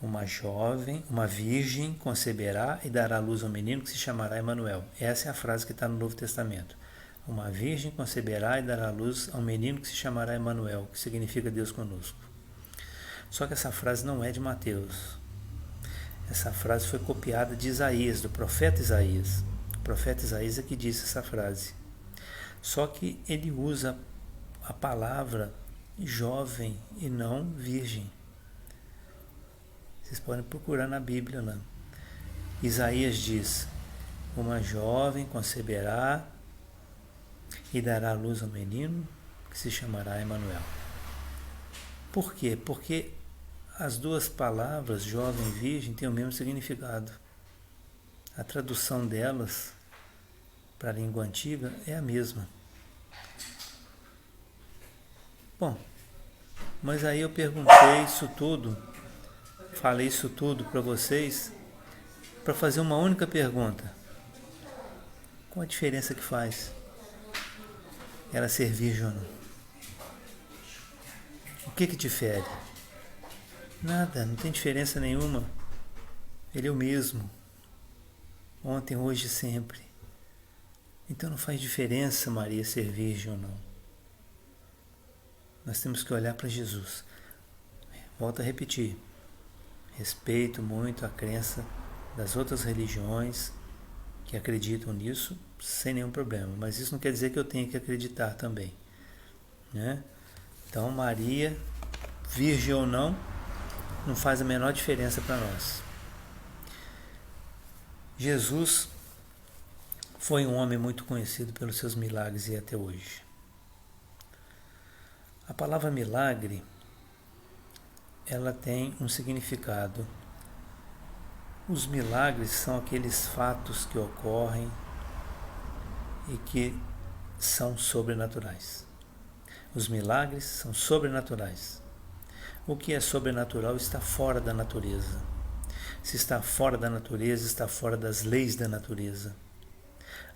S1: Uma virgem conceberá e dará à luz a um menino que se chamará Emanuel. Essa é a frase que está no Novo Testamento. Uma virgem conceberá e dará à luz a um menino que se chamará Emanuel, que significa Deus conosco. Só que essa frase não é de Mateus. Essa frase foi copiada de Isaías, do profeta Isaías. O profeta Isaías é que disse essa frase. Só que ele usa a palavra jovem e não virgem. Vocês podem procurar na Bíblia lá. Isaías diz: uma jovem conceberá e dará à luz a um menino que se chamará Emanuel. Por quê? Porque as duas palavras, jovem e virgem, têm o mesmo significado. A tradução delas para a língua antiga é a mesma. Bom, mas aí eu perguntei isso tudo, falei isso tudo para vocês, para fazer uma única pergunta. Qual a diferença que faz ela ser virgem ou não? O que difere? Nada, não tem diferença nenhuma. Ele é o mesmo. Ontem, hoje e sempre. Então não faz diferença Maria ser virgem ou não. Nós temos que olhar para Jesus. Volto a repetir. Respeito muito a crença das outras religiões que acreditam nisso sem nenhum problema. Mas isso não quer dizer que eu tenha que acreditar também, né? Então Maria, virgem ou não faz a menor diferença para nós. Jesus foi um homem muito conhecido pelos seus milagres e até hoje. A palavra milagre, ela tem um significado. Os milagres são aqueles fatos que ocorrem e que são sobrenaturais. Os milagres são sobrenaturais. O que é sobrenatural está fora da natureza. Se está fora da natureza, está fora das leis da natureza.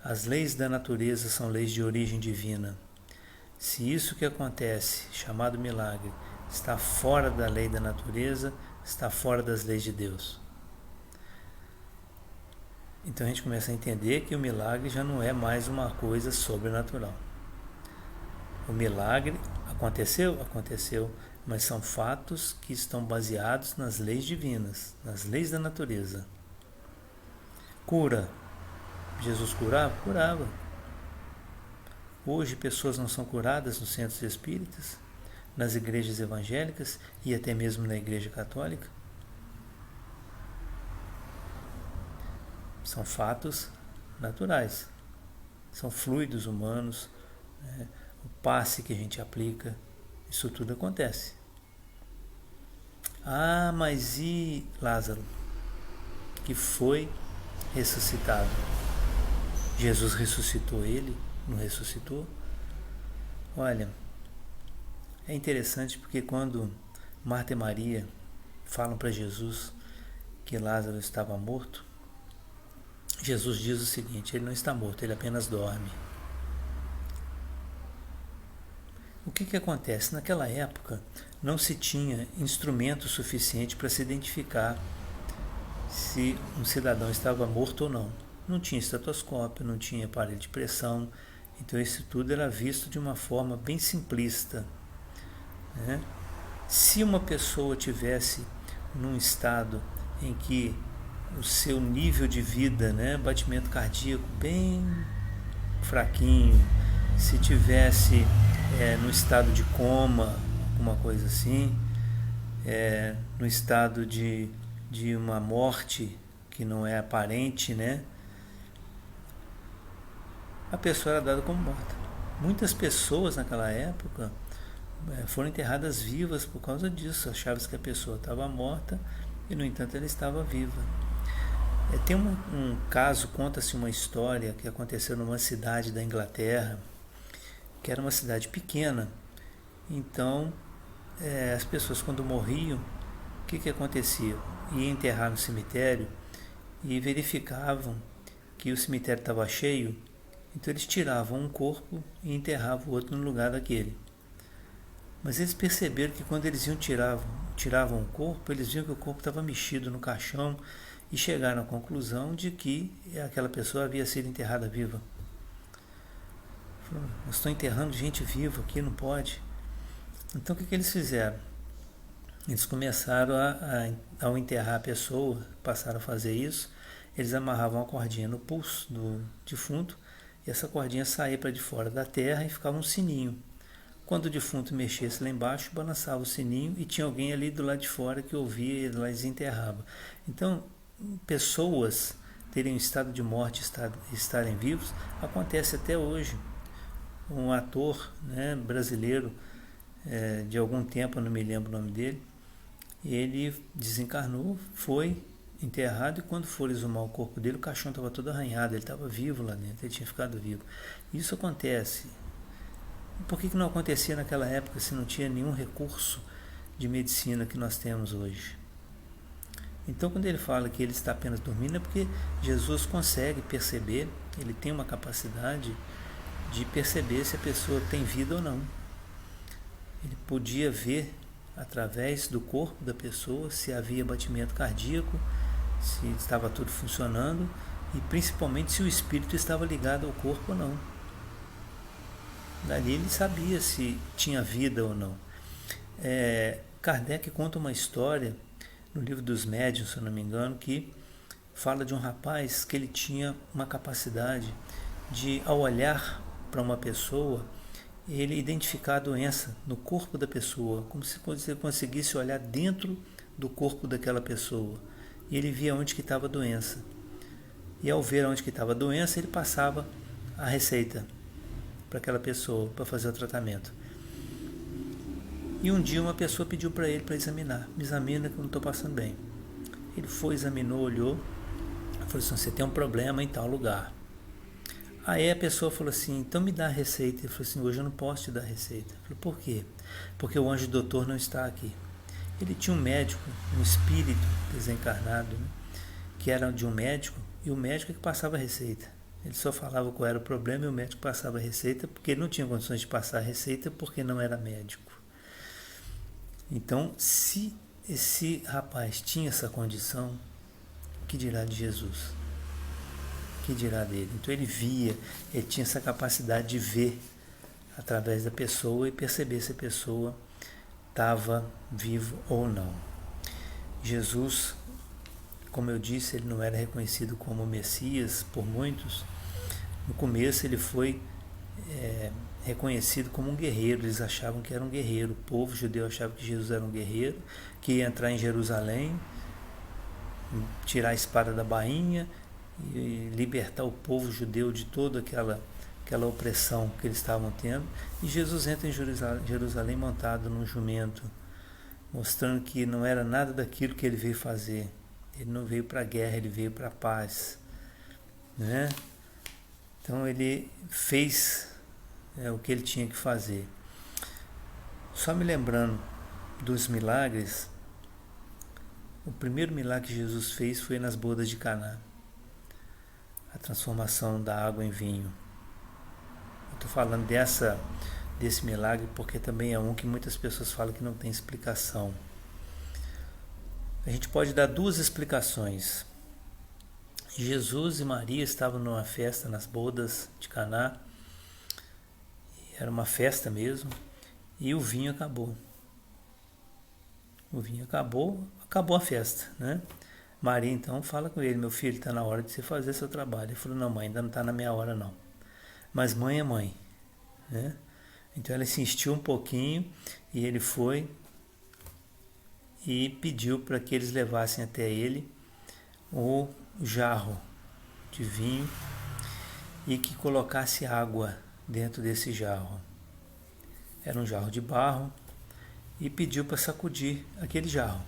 S1: As leis da natureza são leis de origem divina. Se isso que acontece, chamado milagre, está fora da lei da natureza, está fora das leis de Deus. Então a gente começa a entender que o milagre já não é mais uma coisa sobrenatural. O milagre aconteceu, mas são fatos que estão baseados nas leis divinas, nas leis da natureza. Cura. Jesus curava? Curava. Hoje pessoas não são curadas nos centros espíritas, nas igrejas evangélicas e até mesmo na igreja católica. São fatos naturais, são fluidos humanos, né? O passe que a gente aplica, isso tudo acontece. Ah, mas e Lázaro, que foi ressuscitado? Jesus ressuscitou ele? Não ressuscitou? Olha, é interessante porque quando Marta e Maria falam para Jesus que Lázaro estava morto, Jesus diz o seguinte: ele não está morto, ele apenas dorme. O que acontece? Naquela época não se tinha instrumento suficiente para se identificar se um cidadão estava morto ou não. Não tinha estetoscópio, não tinha aparelho de pressão, então isso tudo era visto de uma forma bem simplista, né? Se uma pessoa tivesse num estado em que o seu nível de vida, né, batimento cardíaco bem fraquinho, se tivesse no estado de coma, alguma coisa assim, no estado de uma morte que não é aparente, né, a pessoa era dada como morta. Muitas pessoas naquela época foram enterradas vivas por causa disso, achavam que a pessoa estava morta e no entanto ela estava viva. Tem um caso, conta-se uma história que aconteceu numa cidade da Inglaterra, que era uma cidade pequena. Então, as pessoas quando morriam, o que acontecia? Iam enterrar no cemitério e verificavam que o cemitério estava cheio, então eles tiravam um corpo e enterravam o outro no lugar daquele. Mas eles perceberam que quando eles tiravam o corpo, eles viam que o corpo estava mexido no caixão e chegaram à conclusão de que aquela pessoa havia sido enterrada viva. Falaram, nós estamos enterrando gente viva aqui, não pode. Então o que eles fizeram? Eles começaram ao enterrar a pessoa, passaram a fazer isso, eles amarravam uma cordinha no pulso do defunto e essa cordinha saía para de fora da terra e ficava um sininho. Quando o defunto mexesse lá embaixo, balançava o sininho e tinha alguém ali do lado de fora que ouvia e lá desenterrava. Então, pessoas terem um estado de morte e estarem vivos, acontece até hoje. Um ator, né, brasileiro, de algum tempo, eu não me lembro o nome dele, ele desencarnou, foi enterrado, e quando foram exumar o corpo dele, o caixão estava todo arranhado, ele estava vivo lá dentro, ele tinha ficado vivo. Isso acontece. Por que não acontecia naquela época, se não tinha nenhum recurso de medicina que nós temos hoje? Então, quando ele fala que ele está apenas dormindo, é porque Jesus consegue perceber, ele tem uma capacidade de perceber se a pessoa tem vida ou não. Ele podia ver através do corpo da pessoa se havia batimento cardíaco, se estava tudo funcionando e principalmente se o espírito estava ligado ao corpo ou não. Dali ele sabia se tinha vida ou não. Kardec conta uma história no livro dos médiuns, se eu não me engano, que fala de um rapaz que ele tinha uma capacidade de, ao olhar para uma pessoa, ele identificar a doença no corpo da pessoa, como se você conseguisse olhar dentro do corpo daquela pessoa. E ele via onde que estava a doença. E ao ver onde que estava a doença, ele passava a receita para aquela pessoa, para fazer o tratamento. E um dia uma pessoa pediu para ele para examinar. Me examina que eu não estou passando bem. Ele foi, examinou, olhou, falou assim, você tem um problema em tal lugar. Aí a pessoa falou assim, então me dá a receita. Ele falou assim, hoje eu não posso te dar a receita. Ele falou, por quê? Porque o anjo doutor não está aqui. Ele tinha um médico, um espírito desencarnado, né, que era de um médico, e o médico é que passava a receita. Ele só falava qual era o problema e o médico passava a receita, porque ele não tinha condições de passar a receita porque não era médico. Então, se esse rapaz tinha essa condição, que dirá de Jesus? Que dirá dele? Então ele via, ele tinha essa capacidade de ver através da pessoa e perceber se a pessoa estava vivo ou não. Jesus, como eu disse, ele não era reconhecido como Messias por muitos. No começo ele foi reconhecido como um guerreiro, eles achavam que era um guerreiro, o povo judeu achava que Jesus era um guerreiro, que ia entrar em Jerusalém, tirar a espada da bainha e libertar o povo judeu de toda aquela opressão que eles estavam tendo. E Jesus entra em Jerusalém montado num jumento, mostrando que não era nada daquilo que ele veio fazer. Ele não veio para a guerra, ele veio para a paz, né? Então ele fez o que ele tinha que fazer. Só me lembrando dos milagres, o primeiro milagre que Jesus fez foi nas bodas de Caná, a transformação da água em vinho. Estou falando desse milagre porque também é um que muitas pessoas falam que não tem explicação. A gente pode dar duas explicações. Jesus e Maria estavam numa festa nas bodas de Caná, era uma festa mesmo, e o vinho acabou. O vinho acabou a festa, né? Maria então fala com ele, meu filho, está na hora de você fazer seu trabalho. Ele falou, não mãe, ainda não está na minha hora não. Mas mãe é mãe, né? Então ela insistiu um pouquinho e ele foi e pediu para que eles levassem até ele o jarro de vinho e que colocasse água dentro desse jarro. Era um jarro de barro e pediu para sacudir aquele jarro.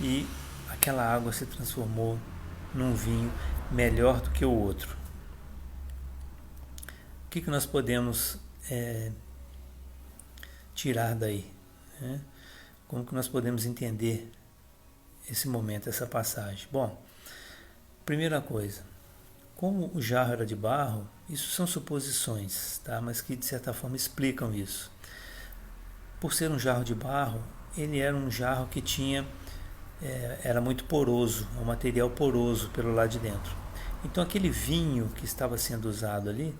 S1: E aquela água se transformou num vinho melhor do que o outro. O que nós podemos tirar daí, né? Como que nós podemos entender esse momento, essa passagem? Bom, primeira coisa, como o jarro era de barro, isso são suposições, tá? Mas que de certa forma explicam isso. Por ser um jarro de barro, ele era um jarro que era muito poroso, um material poroso pelo lado de dentro. Então aquele vinho que estava sendo usado ali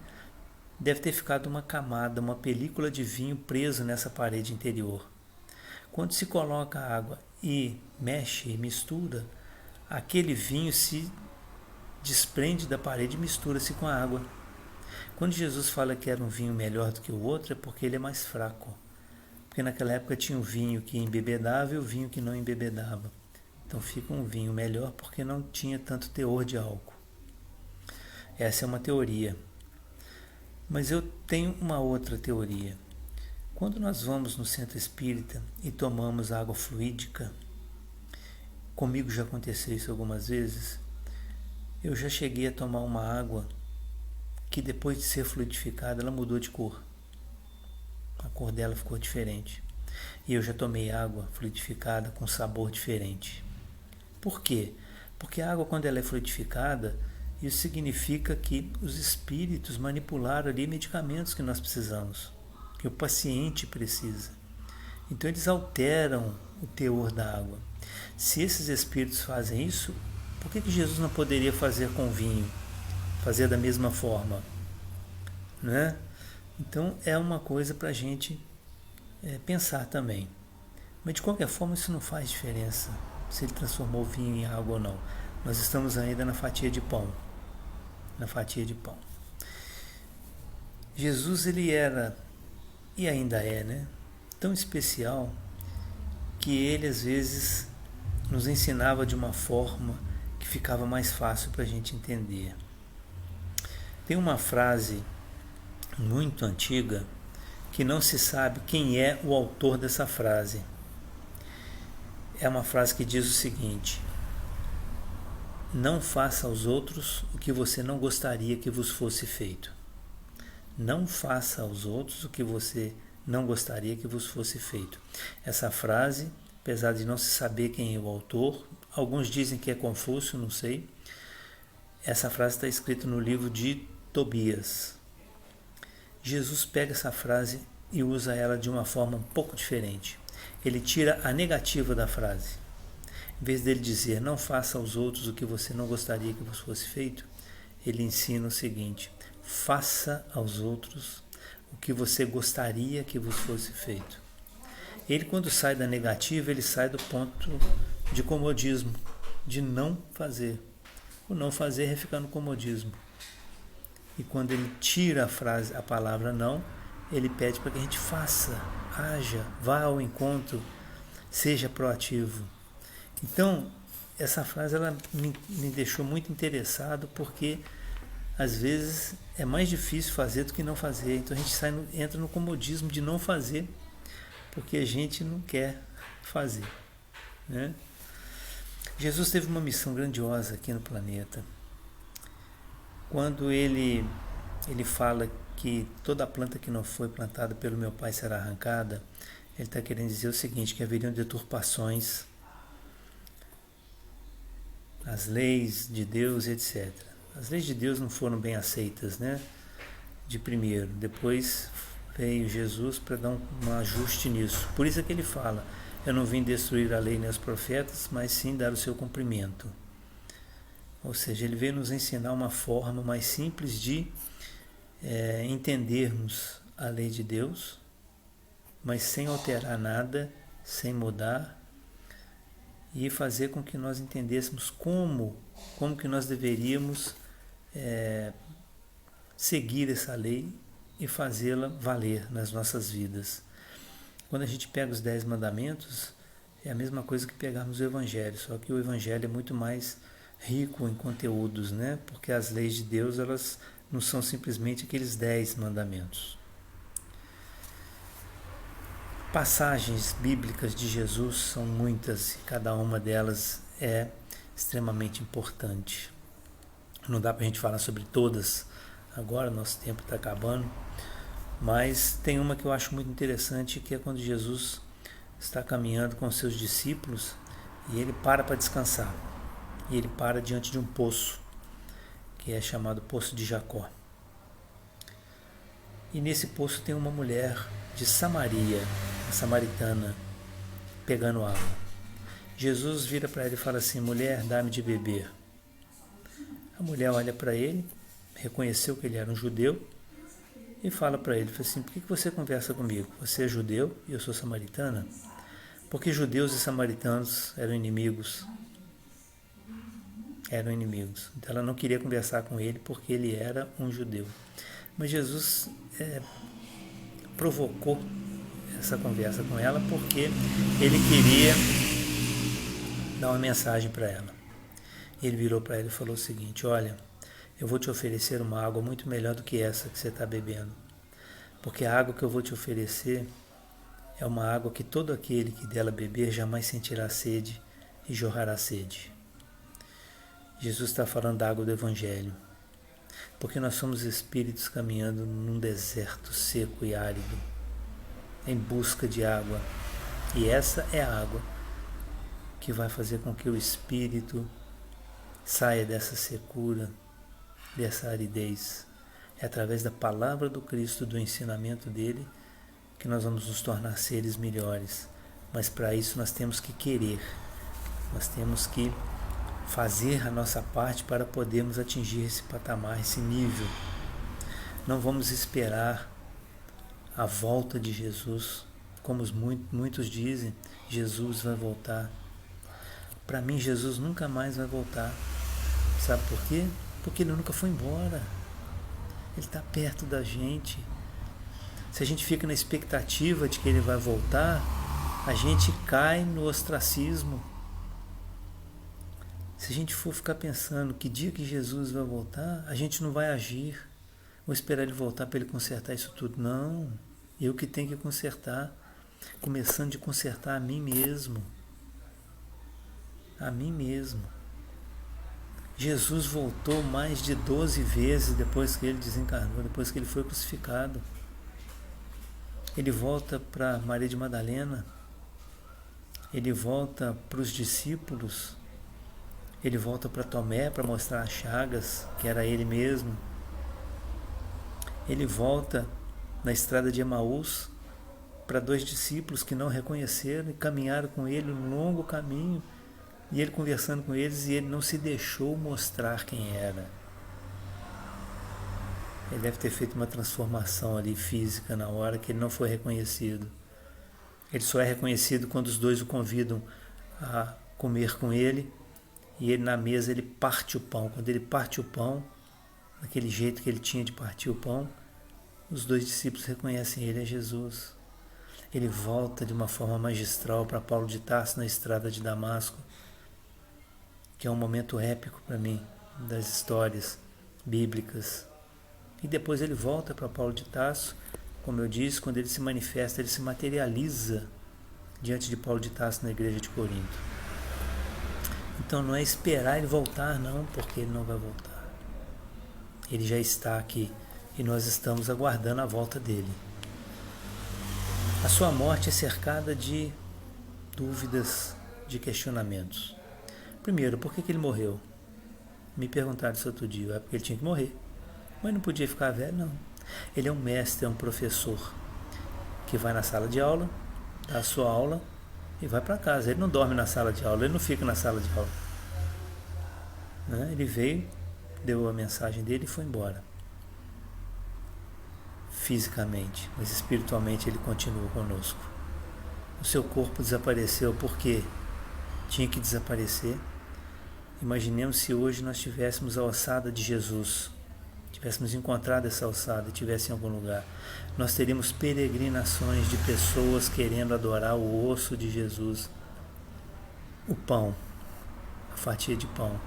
S1: deve ter ficado uma camada, uma película de vinho preso nessa parede interior. Quando se coloca água e mexe e mistura, aquele vinho se desprende da parede e mistura-se com a água. Quando Jesus fala que era um vinho melhor do que o outro, é porque ele é mais fraco. Porque naquela época tinha o vinho que embebedava e o vinho que não embebedava. Então fica um vinho melhor porque não tinha tanto teor de álcool. Essa é uma teoria. Mas eu tenho uma outra teoria. Quando nós vamos no centro espírita e tomamos água fluídica, comigo já aconteceu isso algumas vezes, eu já cheguei a tomar uma água que depois de ser fluidificada, ela mudou de cor. A cor dela ficou diferente. E eu já tomei água fluidificada com sabor diferente. Por quê? Porque a água, quando ela é fluidificada, isso significa que os espíritos manipularam ali medicamentos que nós precisamos, que o paciente precisa. Então eles alteram o teor da água. Se esses espíritos fazem isso, por que Jesus não poderia fazer com vinho? Fazer da mesma forma? Né? Então é uma coisa para a gente pensar também. Mas de qualquer forma isso não faz diferença se ele transformou o vinho em água ou não. Nós estamos ainda na fatia de pão. Na fatia de pão. Jesus, ele era, e ainda é, né, tão especial que ele às vezes nos ensinava de uma forma que ficava mais fácil para a gente entender. Tem uma frase muito antiga que não se sabe quem é o autor dessa frase. É uma frase que diz o seguinte: não faça aos outros o que você não gostaria que vos fosse feito. Não faça aos outros o que você não gostaria que vos fosse feito. Essa frase, apesar de não se saber quem é o autor, alguns dizem que é Confúcio, não sei. Essa frase está escrita no livro de Tobias. Jesus pega essa frase e usa ela de uma forma um pouco diferente. Ele tira a negativa da frase. Em vez dele dizer, não faça aos outros o que você não gostaria que vos fosse feito, ele ensina o seguinte: faça aos outros o que você gostaria que vos fosse feito. Ele, quando sai da negativa, ele sai do ponto de comodismo, de não fazer. O não fazer é ficar no comodismo. E quando ele tira a palavra não, ele pede para que a gente faça, haja, vá ao encontro, seja proativo. Então, essa frase ela me deixou muito interessado, porque às vezes é mais difícil fazer do que não fazer. Então a gente entra no comodismo de não fazer, porque a gente não quer fazer, né? Jesus teve uma missão grandiosa aqui no planeta. Quando ele fala que toda planta que não foi plantada pelo meu Pai será arrancada, ele está querendo dizer o seguinte, que haveriam deturpações as leis de Deus, etc. As leis de Deus não foram bem aceitas, né? De primeiro. Depois veio Jesus para dar um ajuste nisso. Por isso é que ele fala, eu não vim destruir a lei nem os profetas, mas sim dar o seu cumprimento. Ou seja, ele veio nos ensinar uma forma mais simples de entendermos a lei de Deus, mas sem alterar nada, sem mudar, e fazer com que nós entendêssemos como que nós deveríamos seguir essa lei e fazê-la valer nas nossas vidas. Quando a gente pega os 10 mandamentos, é a mesma coisa que pegarmos o Evangelho, só que o Evangelho é muito mais rico em conteúdos, né? Porque as leis de Deus, elas não são simplesmente aqueles 10 mandamentos. Passagens bíblicas de Jesus são muitas e cada uma delas é extremamente importante. Não dá para a gente falar sobre todas agora, nosso tempo está acabando, mas tem uma que eu acho muito interessante, que é quando Jesus está caminhando com seus discípulos e ele para descansar. E ele para diante de um poço, que é chamado Poço de Jacó. E nesse poço tem uma mulher de Samaria, a samaritana, pegando água. Jesus vira para ela e fala assim, mulher, dá-me de beber. A mulher olha para ele, reconheceu que ele era um judeu, e fala para ele, fala assim, por que você conversa comigo? Você é judeu e eu sou samaritana? Porque judeus e samaritanos eram inimigos. Então ela não queria conversar com ele porque ele era um judeu. Mas Jesus provocou essa conversa com ela porque ele queria dar uma mensagem para ela. Ele virou para ela e falou o seguinte: olha, eu vou te oferecer uma água muito melhor do que essa que você está bebendo, porque a água que eu vou te oferecer é uma água que todo aquele que dela beber jamais sentirá sede e jorrará sede. Jesus está falando da água do Evangelho, porque nós somos espíritos caminhando num deserto seco e árido, em busca de água. E essa é a água que vai fazer com que o espírito saia dessa secura, dessa aridez. É através da palavra do Cristo, do ensinamento dele, que nós vamos nos tornar seres melhores. Mas para isso nós temos que querer, nós temos que fazer a nossa parte para podermos atingir esse patamar, esse nível. Não vamos esperar a volta de Jesus, como muitos dizem, Jesus vai voltar. Para mim, Jesus nunca mais vai voltar. Sabe por quê? Porque ele nunca foi embora. Ele está perto da gente. Se a gente fica na expectativa de que ele vai voltar, a gente cai no ostracismo. Se a gente for ficar pensando que dia que Jesus vai voltar, a gente não vai agir. Vou esperar ele voltar para ele consertar isso tudo. Não, eu que tenho que consertar. Começando de consertar a mim mesmo. A mim mesmo. Jesus voltou mais de 12 vezes depois que ele desencarnou, depois que ele foi crucificado. Ele volta para Maria de Madalena, ele volta para os discípulos, ele volta para Tomé para mostrar as chagas, que era ele mesmo. Ele volta na estrada de Emaús para 2 discípulos que não reconheceram e caminharam com ele um longo caminho, e ele conversando com eles, e ele não se deixou mostrar quem era. Ele deve ter feito uma transformação ali física na hora que ele não foi reconhecido. Ele só é reconhecido quando os 2 o convidam a comer com ele, e ele na mesa ele parte o pão. Quando ele parte o pão, daquele jeito que ele tinha de partir o pão, os 2 discípulos reconhecem ele, é Jesus. Ele volta de uma forma magistral para Paulo de Tarso na estrada de Damasco, que é um momento épico para mim, das histórias bíblicas. E depois ele volta para Paulo de Tarso, como eu disse, quando ele se manifesta, ele se materializa diante de Paulo de Tarso na igreja de Corinto. Então não é esperar ele voltar não, porque ele não vai voltar. Ele já está aqui e nós estamos aguardando a volta dele. A sua morte é cercada de dúvidas, de questionamentos. Primeiro, por que ele morreu? Me perguntaram isso outro dia. É porque ele tinha que morrer. Mas não podia ficar velho, não. Ele é um mestre, é um professor que vai na sala de aula, dá a sua aula e vai para casa. Ele não dorme na sala de aula, ele não fica na sala de aula. Ele veio, deu a mensagem dele e foi embora. Fisicamente, mas espiritualmente ele continua conosco. O seu corpo desapareceu porque tinha que desaparecer. Imaginemos se hoje nós tivéssemos a ossada de Jesus, tivéssemos encontrado essa ossada e tivesse em algum lugar. Nós teríamos peregrinações de pessoas querendo adorar o osso de Jesus, o pão, a fatia de pão.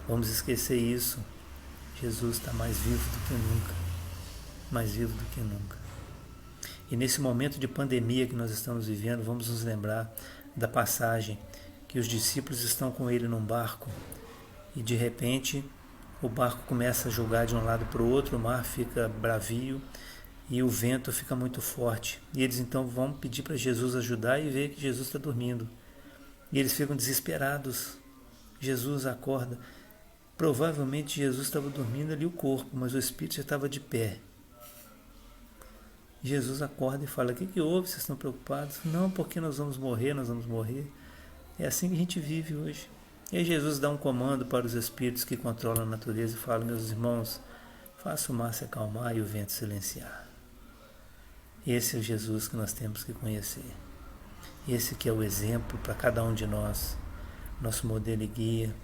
S1: Vamos esquecer isso. Jesus está mais vivo do que nunca, mais vivo do que nunca. E nesse momento de pandemia que nós estamos vivendo, vamos nos lembrar da passagem que os discípulos estão com ele num barco e de repente o barco começa a jogar de um lado para o outro, o mar fica bravio e o vento fica muito forte. E eles então vão pedir para Jesus ajudar e ver que Jesus está dormindo. E eles ficam desesperados. Jesus acorda. Provavelmente Jesus estava dormindo ali o corpo, mas o espírito já estava de pé. Jesus acorda e fala: o que houve? Vocês estão preocupados? Não, porque nós vamos morrer, nós vamos morrer. É assim que a gente vive hoje. E aí Jesus dá um comando para os espíritos que controlam a natureza e fala: meus irmãos, faça o mar se acalmar e o vento silenciar. Esse é o Jesus que nós temos que conhecer. Esse que é o exemplo para cada um de nós, nosso modelo e guia,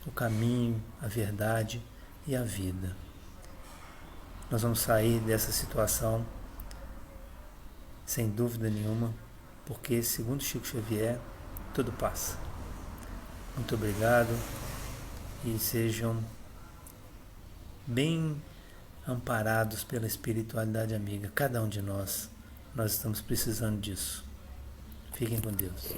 S1: o caminho, a verdade e a vida. Nós vamos sair dessa situação sem dúvida nenhuma, porque, segundo Chico Xavier, tudo passa. Muito obrigado e sejam bem amparados pela espiritualidade amiga. Cada um de nós estamos precisando disso. Fiquem com Deus.